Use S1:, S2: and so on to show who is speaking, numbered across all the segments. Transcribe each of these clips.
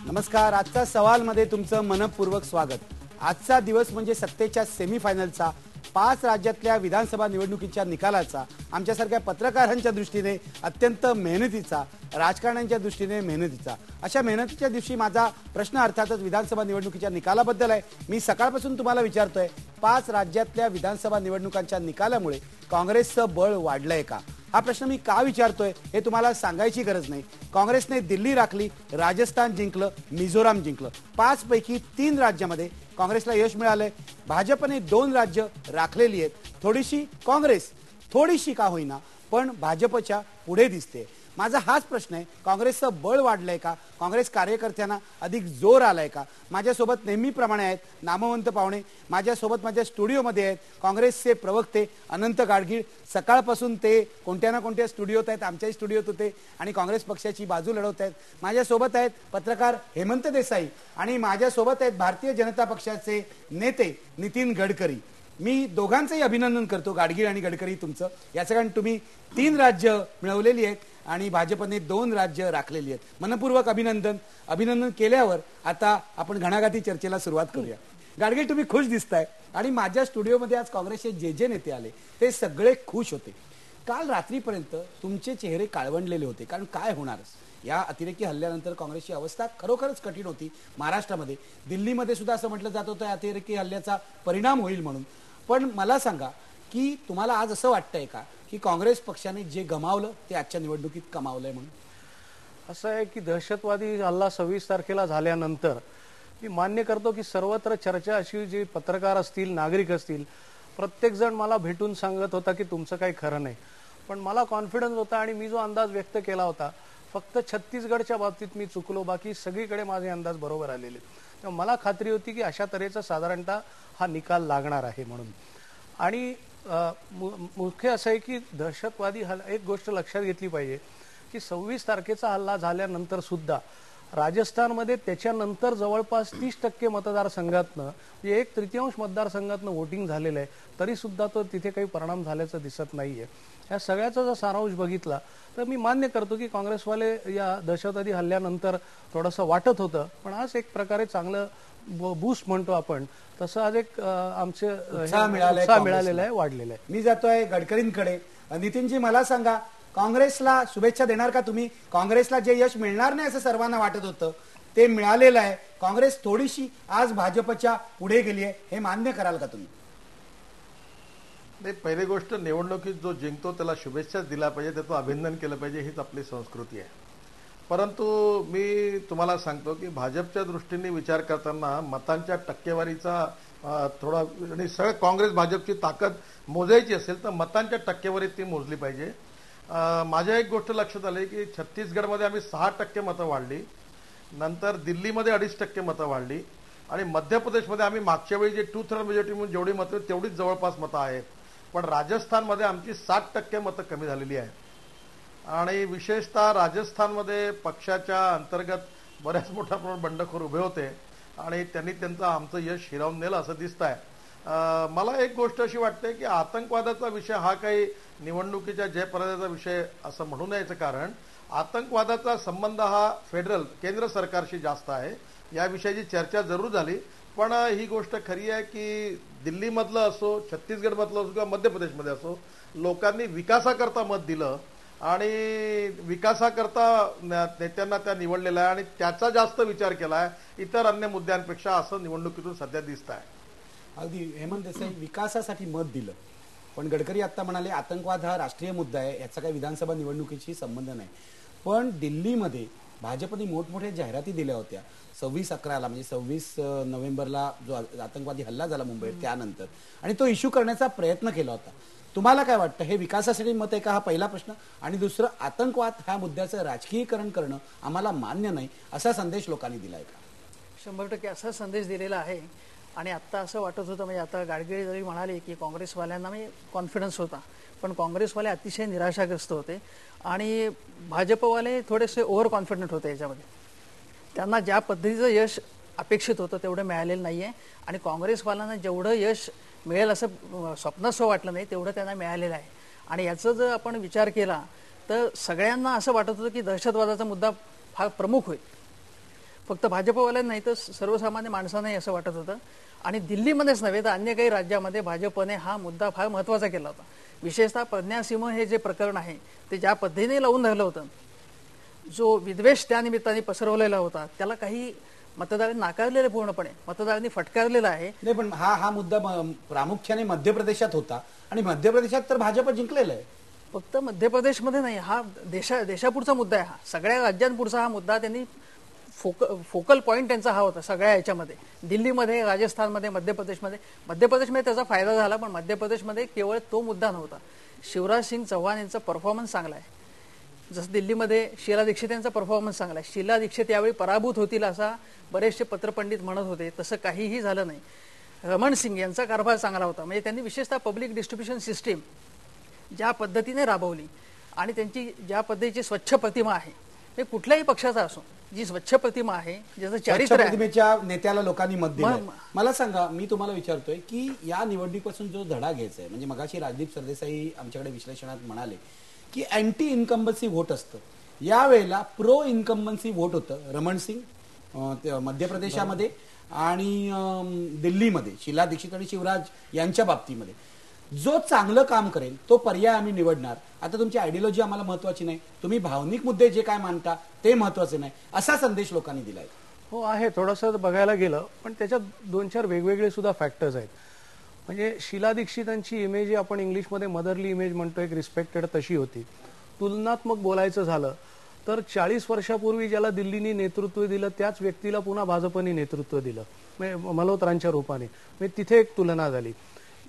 S1: नमस्कार. आजचा सवालमध्ये तुमचं मनपूर्वक स्वागत. आजचा दिवस म्हणजे सत्तेच्या सेमीफायनलचा, 5 राज्यातल्या विधानसभा निवडणुकीच्या निकालाचा, आमच्यासारख्या पत्रकारांच्या दृष्टीने अत्यंत मेहनतीचा, राजकारण्यांच्या दृष्टीने मेहनतीचा. अशा मेहनतीच्या दिवशी माझा प्रश्न अर्थातच विधानसभा निवडणुकीच्या निकालाबद्दल आहे. मी सकाळपासून तुम्हाला विचारतोय, 5 राज्यातल्या विधानसभा निवडणुकांच्या निकालामुळे काँग्रेसचं बळ वाढलंय का? हा प्रश्न मी का विचारतोय हे तुम्हाला सांगायची गरज नाही. काँग्रेसने दिल्ली राखली, राजस्थान जिंकलं, मिझोराम जिंकलं. 5 पैकी 3 राज्यामध्ये काँग्रेसला यश मिळालंय. भाजपने 2 राज्य राखलेली आहेत. काँग्रेस थोडीशी का होईना पण भाजपच्या पुढे दिसते. माझा हाच प्रश्न आहे, काँग्रेसचं बळ वाढलंय का? काँग्रेस कार्यकर्त्यांना अधिक जोर आलाय का? माझ्यासोबत नेहमीप्रमाणे आहेत नामवंत पाहुणे. माझ्यासोबत माझ्या स्टुडिओमध्ये आहेत काँग्रेसचे प्रवक्ते अनंत गाडगीळ. सकाळपासून ते कोणत्या ना कोणत्या स्टुडिओत आहेत, आमच्याही स्टुडिओत होते आणि काँग्रेस पक्षाची बाजू लढवत आहेत. माझ्यासोबत आहेत पत्रकार हेमंत देसाई आणि माझ्यासोबत आहेत भारतीय जनता पक्षाचे नेते नितीन गडकरी. मी दोघांचंही अभिनंदन करतो, गाडगीळ आणि गडकरी तुमचं, याचं कारण तुम्ही 3 राज्य मिळवलेली आहेत आणि भाजपने 2 राज्य राखलेली आहेत. मनपूर्वक अभिनंदन. अभिनंदन केल्यावर आता आपण घणाघाती चर्चेला सुरुवात करूया. गाडगीळ, तुम्ही खुश दिसताय आणि माझ्या स्टुडिओमध्ये आज काँग्रेसचे जे नेते आले ते सगळे खुश होते. काल रात्रीपर्यंत तुमचे चेहरे काळवंडलेले होते, कारण काय होणारच, या अतिरेकी हल्ल्यानंतर काँग्रेसची अवस्था खरोखरच कठीण होती. महाराष्ट्रामध्ये, दिल्लीमध्ये सुद्धा असं म्हटलं जात होतं अतिरेकी हल्ल्याचा परिणाम होईल म्हणून. पण मला सांगा की तुम्हाला आज असं वाटतंय का की काँग्रेस पक्षाने जे गमावलं ते आजच्या निवडणुकीत कमावलंय म्हणून?
S2: असं आहे की दहशतवादी हल्ला 26 तारखेला झाल्यानंतर मी मान्य करतो की सर्वत्र चर्चा अशी, जी पत्रकार असतील, नागरिक असतील, प्रत्येक जण मला भेटून सांगत होता की तुमचं काही खरं नाही. पण मला कॉन्फिडन्स होता आणि मी जो अंदाज व्यक्त केला होता, फक्त छत्तीसगडच्या बाबतीत मी चुकलो, बाकी सगळीकडे माझे अंदाज बरोबर आलेले. तेव्हा मला खात्री होती की अशा तऱ्हेचा साधारणतः हा निकाल लागणार आहे म्हणून. आणि मुख्य असं आहे की दहशतवादी एक गोष्ट लक्षात घेतली पाहिजे की 26 तारखेचा हल्ला झाल्यानंतर सुद्धा राजस्थानमध्ये त्याच्यानंतर जवळपास 30% मतदारसंघातनं, म्हणजे 1/3 मतदारसंघातनं वोटिंग झालेलं आहे, तरी सुद्धा तो तिथे काही परिणाम झाल्याचं दिसत नाहीये. या सगळ्याचा जर सारांश बघितला तर मी मान्य करतो की काँग्रेसवाले या दहशतवादी हल्ल्यानंतर थोडंसं वाटत होतं, पण आज एक प्रकारे चांगलं बूस्ट म्हणतो आपण तसं आज एक आमचे उत्साह मिळालेला आहे, वाढलेला आहे.
S1: मी जातोय गडकरींकडे. नितीनजी, मला सांगा, काँग्रेसला शुभेच्छा देणार का तुम्ही? काँग्रेसला जे यश मिळणार नाही असं सर्वांना वाटत होतं ते मिळालेलं आहे. काँग्रेस थोडीशी आज भाजपच्या पुढे गेली आहे, हे मान्य कराल का तुम्ही?
S3: नाही, पहिली गोष्ट, निवडणुकीत जो जिंकतो त्याला शुभेच्छा दिल्या पाहिजे, त्याचं अभिनंदन केलं पाहिजे, हीच आपली संस्कृती आहे. परंतु मी तुम्हाला सांगतो की भाजपच्या दृष्टीने विचार करताना मतांच्या टक्केवारीचा थोडा, आणि सगळं काँग्रेस भाजपची ताकद मोजायची असेल तर मतांच्या टक्केवारीत ती मोजली पाहिजे. माझ्या एक गोष्ट लक्षात आली की छत्तीसगडमध्ये आम्ही 6% मतं वाढली, नंतर दिल्लीमध्ये 2.5% मतं वाढली आणि मध्य प्रदेशमध्ये आम्ही मागच्या वेळी जे 2/3 मेजॉरिटी म्हणून जेवढी मतं तेवढीच जवळपास मतं आहेत. पण राजस्थानमध्ये आमची 60% मतं कमी झालेली आहेत. आणि विशेषतः राजस्थानमध्ये पक्षाच्या अंतर्गत बऱ्याच मोठ्या प्रमाणात बंडखोर उभे होते आणि त्यांनी आमचं यश हिरावून नेलं असं दिसत आहे. मला एक गोष्ट अशी वाटते की आतंकवादाचा विषय हा काही निवडणुकीच्या जयपराजयाचा विषय असं म्हणू नयेचं, कारण आतंकवादाचा संबंध हा फेडरल केंद्र सरकारशी जास्त आहे. या विषयाची चर्चा जरूर झाली, पण ही गोष्ट खरी आहे की दिल्लीमधलं असो, छत्तीसगडमधलं असो किंवा मध्य प्रदेशमध्ये असो, लोकांनी विकासाकरता मत दिलं आणि विकासाकरता नेत्यांना त्या निवडलेला आहे आणि त्याचा जास्त विचार केला आहे इतर अन्य मुद्द्यांपेक्षा, असं निवडणुकीतून सध्या दिसत आहे.
S1: अगदी हेमंत देसाई, विकासासाठी मत दिलं, पण गडकरी आता म्हणाले आतंकवाद हा राष्ट्रीय मुद्दा आहे, याचा काही विधानसभा निवडणुकीशी संबंध नाही. पण दिल्लीमध्ये भाजपने मोठमोठ्या जाहिराती दिल्या होत्या 26/11ला, म्हणजे 26 नोव्हेंबरला जो आतंकवादी हल्ला झाला मुंबईत त्यानंतर, आणि तो इश्यू करण्याचा प्रयत्न केला होता. तुम्हाला काय वाटतं, हे विकासासाठी मत आहे का? हा पहिला प्रश्न. आणि दुसरं, आतंकवाद ह्या मुद्द्याचं राजकीयकरण करणं आम्हाला मान्य नाही असा संदेश लोकांनी दिलाय का?
S4: 100% असा संदेश दिलेला आहे. आणि आत्ता असं वाटत होतं, म्हणजे आता गाडगीळ जरी म्हणाले की काँग्रेसवाल्यांना म्हणजे कॉन्फिडन्स होता, पण काँग्रेसवाले अतिशय निराशाग्रस्त होते आणि भाजपवाले थोडेसे ओव्हर कॉन्फिडंट होते याच्यामध्ये. त्यांना ज्या पद्धतीचं यश अपेक्षित होतं तेवढं मिळालेलं नाही आहे आणि काँग्रेसवाल्यांना जेवढं यश मिळेल असं स्वप्नसं वाटलं नाही तेवढं त्यांना मिळालेलं आहे. आणि याचा जर आपण विचार केला तर सगळ्यांना असं वाटत होतं की दहशतवादाचा मुद्दा फार प्रमुख होईल, फक्त भाजपवाल्यांना नाही तर सर्वसामान्य माणसांनाही असं वाटत होतं. आणि दिल्लीमध्येच नव्हे तर अन्य काही राज्यामध्ये भाजपने हा मुद्दा फार महत्त्वाचा केला होता. विशेषतः प्रज्ञा सिंह हे जे प्रकरण आहे ते ज्या पद्धतीने लावून धरलं होतं, जो विद्वेष त्या निमित्ताने पसरवलेला होता, त्याला काही मतदारांनी नाकारलेले, पूर्णपणे मतदारांनी फटकारलेला आहे.
S1: नाही, पण हा मुद्दा प्रामुख्याने मध्य प्रदेशात होता आणि मध्य प्रदेशात तर भाजप जिंकलेलं आहे.
S4: फक्त मध्य प्रदेशमध्ये नाही, हा देशापुढचा मुद्दा आहे. हा सगळ्या राज्यांपुढचा हा मुद्दा. त्यांनी फोकल पॉईंट त्यांचा हा होता सगळ्या याच्यामध्ये. दिल्लीमध्ये, राजस्थानमध्ये, मध्य प्रदेशमध्ये त्याचा फायदा झाला, पण मध्य प्रदेशमध्ये केवळ तो मुद्दा नव्हता. शिवराज सिंग चौहान यांचा परफॉर्मन्स चांगला आहे. जसं दिल्लीमध्ये शीला दीक्षित यांचा परफॉर्मन्स चांगला आहे. शीला दीक्षित यावेळी पराभूत होतील असा बरेचसे पत्रपंडित म्हणत होते, तसं काहीही झालं नाही. रमण सिंग यांचा कारभार चांगला होता. म्हणजे त्यांनी विशेषतः पब्लिक डिस्ट्रीब्युशन सिस्टीम ज्या पद्धतीने राबवली आणि त्यांची ज्या पद्धतीची स्वच्छ प्रतिमा आहे, ते कुठल्याही पक्षाचा असो, जी स्वच्छ प्रतिमा आहे, ज्याचं चारित्र्य आहे,
S1: प्रतिमेच्या नेत्याला लोकांनी मत दिलं. मला सांगा, मी तुम्हाला विचारतोय की या निवडणुकीपासून जो धडा घ्यायचा आहे, म्हणजे मगाशी राजदीप सरदेसाई आमच्याकडे विश्लेषणात म्हणाले की अँटी इन्कम्बन्सी व्होट असतं, यावेळेला प्रो इन्कम्बन्सी व्होट होतं. रमण सिंग मध्य प्रदेशामध्ये आणि दिल्लीमध्ये शीला दीक्षित आणि शिवराज यांच्या बाबतीमध्ये जो चांगलं काम करेल तो पर्याय आम्ही निवडणार. आता तुमची आयडियोलॉजी आम्हाला महत्वाची नाही, तुम्ही भावनिक मुद्दे जे काय मांडता ते महत्वाचे नाही, असा संदेश लोकांनी दिलाय.
S2: हो आहे, थोडंसं बघायला गेलं, पण त्याच्यात 2-4 वेगवेगळे सुद्धा फॅक्टर्स आहेत. म्हणजे शीला दीक्षितांची इमेज जी आपण इंग्लिशमध्ये मदरली इमेज म्हणतो, एक रिस्पेक्टेड, तशी होती. तुलनात्मक बोलायचं झालं तर 40 वर्षापूर्वी ज्याला दिल्लीने नेतृत्व दिलं त्याच व्यक्तीला पुन्हा भाजपने नेतृत्व दिलं, मल्होत्रांच्या रूपाने. म्हणजे तिथे एक तुलना झाली.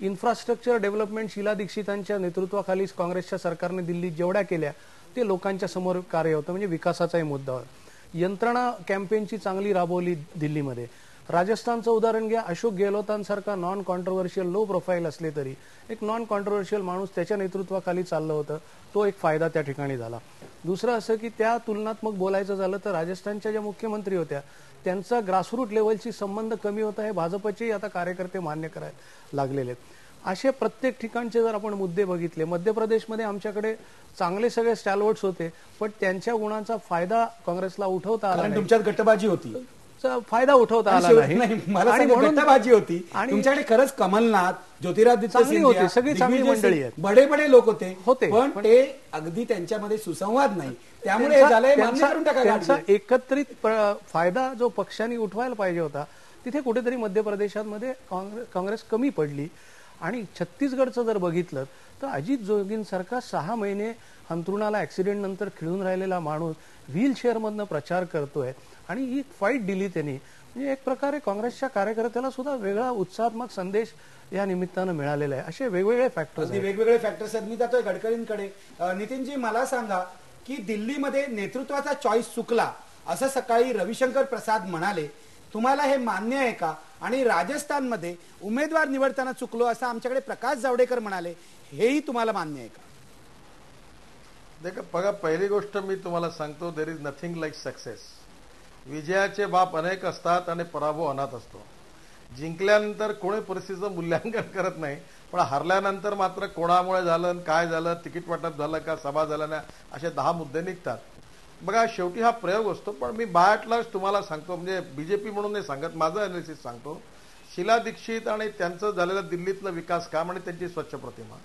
S2: इन्फ्रास्ट्रक्चर डेव्हलपमेंट शीला दीक्षितांच्या नेतृत्वाखाली काँग्रेसच्या सरकारने दिल्लीत जेवढ्या केल्या ते लोकांच्या समोर कार्य होतं, म्हणजे विकासाचाही मुद्दा होता. यंत्रणा कॅम्पेनची चांगली राबवली दिल्लीमध्ये. राजस्थानचं उदाहरण घ्या, अशोक गेहलोतांसारखा नॉन कॉन्ट्रोव्हर्शियल, लो प्रोफाईल असले तरी एक नॉन कॉन्ट्रोव्हर्शियल माणूस त्याच्या नेतृत्वाखाली चाललं होतं, तो एक फायदा त्या ठिकाणी झाला. दुसरं असं की त्या तुलनात्मक बोलायचं झालं तर राजस्थानच्या ज्या मुख्यमंत्री होत्या त्यांचा ग्रासरूट लेवलशी संबंध कमी होता, हे भाजपचे आता कार्यकर्ते मान्य करायला लागलेले आहेत. असे प्रत्येक ठिकाणचे जर आपण मुद्दे बघितले, मध्य प्रदेशमध्ये आमच्याकडे चांगले सगळे स्टॅलवर्ड्स होते, पण त्यांच्या गुणांचा फायदा काँग्रेसला उठवता आला नाही.
S1: तुमच्यात गटबाजी होती,
S2: फायदा उठवता आला नाही.
S1: मला गटबाजी होती. तुमच्याकडे खरंच कमलनाथ, ज्योतिरादित्य
S2: सिंधिया, सगळी चांगली मंडळी आहेत,
S1: बडे बडे लोक होते, पण ते अगदी त्यांच्यामध्ये सुसंवाद नाही, त्यामुळे
S2: त्यांचा एकत्रित फायदा जो पक्षांनी उठवायला पाहिजे होता तिथे कुठेतरी मध्य प्रदेशामध्ये काँग्रेस कमी पडली. आणि छत्तीसगडचं जर बघितलं तर अजित जोगींसारखा 6 महिने अंथरुणाला ऍक्सिडेंट नंतर खिळून राहिलेला माणूस व्हीलचेअरमधनं प्रचार करतोय आणि ही फाईट दिली त्यांनी. म्हणजे एक प्रकारे काँग्रेसच्या कार्यकर्त्याला सुद्धा वेगळा उत्साहात्मक संदेश या निमित्तानं मिळालेला आहे. असे वेगवेगळे फॅक्टर्स
S1: आहेत. मी जातोय गडकरींकडे. नितीनजी, मला सांगा की दिल्लीमध्ये नेतृत्वाचा चॉईस चुकला असं सकाळी रविशंकर प्रसाद म्हणाले, तुम्हाला हे मान्य आहे का? आणि राजस्थानमध्ये उमेदवार निवडताना चुकलो असं आमच्याकडे प्रकाश जावडेकर म्हणाले, हेही तुम्हाला मान्य आहे का?
S3: देखा, बघा, पहिली गोष्ट मी तुम्हाला सांगतो, there is nothing like success. विजयाचे बाप अनेक असतात आणि पराभव अनाथ असतो. जिंकल्यानंतर कोणी परिस्थितीचं मूल्यांकन करत नाही, पण हरल्यानंतर मात्र कोणामुळे झालं, काय झालं, तिकीट वाटप झालं का, सभा झाल्या ना, असे 10 मुद्दे निघतात. बघा, शेवटी हा प्रयोग असतो. पण मी बायटलाच तुम्हाला सांगतो, म्हणजे बीजेपी म्हणून नाही सांगत, माझं अनालिसिस सांगतो. शीला दीक्षित आणि त्यांचं झालेलं दिल्लीतलं विकास काम आणि त्यांची स्वच्छ प्रतिमा,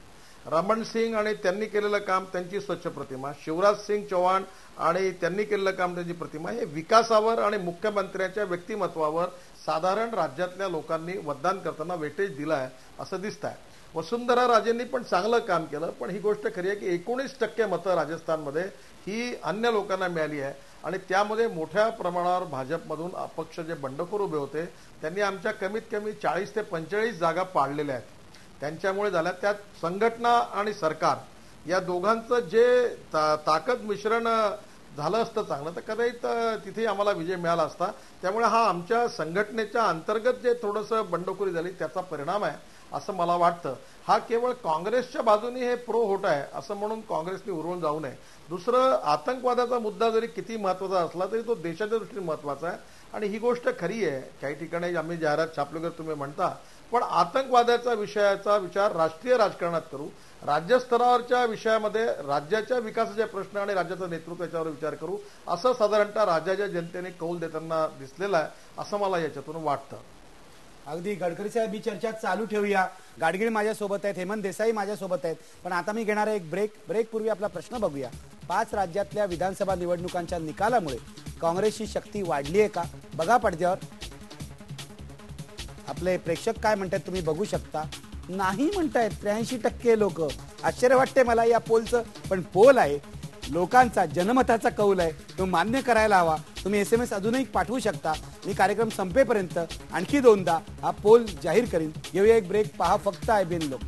S3: रमण सिंग आणि त्यांनी केलेलं काम, त्यांची स्वच्छ प्रतिमा, शिवराज सिंग चौहान आणि त्यांनी केलेलं काम, त्यांची प्रतिमा, हे विकासावर आणि मुख्यमंत्र्यांच्या व्यक्तिमत्वावर साधारण राज्यातल्या लोकांनी मतदान करताना वेटेज दिलं आहे असं दिसत आहे. वसुंधरा राजेंनी पण चांगलं काम केलं, पण ही गोष्ट खरी आहे की 19% मतं राजस्थानमध्ये ही अन्य लोकांना मिळाली आहे. आणि त्यामध्ये मोठ्या प्रमाणावर भाजपमधून अपक्ष जे बंडखोर उभे होते त्यांनी आमच्या कमीत कमी 40 ते 45 जागा पाडलेल्या आहेत. त्यांच्यामुळे झाल्या. त्यात संघटना आणि सरकार या दोघांचं जे ताकद मिश्रण झालं असतं चांगलं तर कदाचित तिथे आम्हाला विजय मिळाला असता. त्यामुळे हा आमच्या संघटनेच्या अंतर्गत जे थोडंसं बंडखोरी झाली त्याचा परिणाम आहे असं मला वाटतं. हा केवळ काँग्रेसच्या बाजूने हे प्रो होत आहे असं म्हणून काँग्रेसने उरवून जाऊ नये. दुसरं, आतंकवादाचा मुद्दा जरी किती महत्वाचा असला तरी तो देशाच्या दृष्टीने महत्वाचा आहे आणि ही गोष्ट खरी आहे. काही ठिकाणी आम्ही जाहिरात छापलोगर तुम्ही म्हणता, पण आतंकवादाचा विषयाचा विचार राष्ट्रीय राजकारणात करू. राज्यस्तरावरच्या विषयामध्ये राज्याच्या विकासाचे प्रश्न आणि राज्याचं नेतृत्व याच्यावर विचार करू, असं साधारणतः राज्याच्या जनतेने कौल देताना दिसलेला आहे असं मला याच्यातून वाटतं.
S1: अगदी गडकरी साहेब ही चर्चा चालू ठेवूया. गाडगीळ माझ्यासोबत आहेत, हेमंत देसाई माझ्यासोबत आहेत, पण आता मी घेणार आहे एक ब्रेक पूर्वी आपला प्रश्न बघूया. 5 राज्यातल्या विधानसभा निवडणुकांच्या निकालामुळे काँग्रेसची शक्ती वाढली आहे का? बघा पडद्यावर आपले प्रेक्षक काय म्हणतात तुम्ही बघू शकता. नाही म्हणतायत 83% लोक. आश्चर्य वाटते मला या पोलचं, पण पोल आहे, लोकांचा जनमताचा कौल आहे, तो मान्य करायला हवा. तुम्ही SMS अजूनही पाठवू शकता. मी कार्यक्रम संपेपर्यंत आणखी 2दा हा पोल जाहीर करीन. घेऊया एक ब्रेक, पहा फक्त IBN लोक.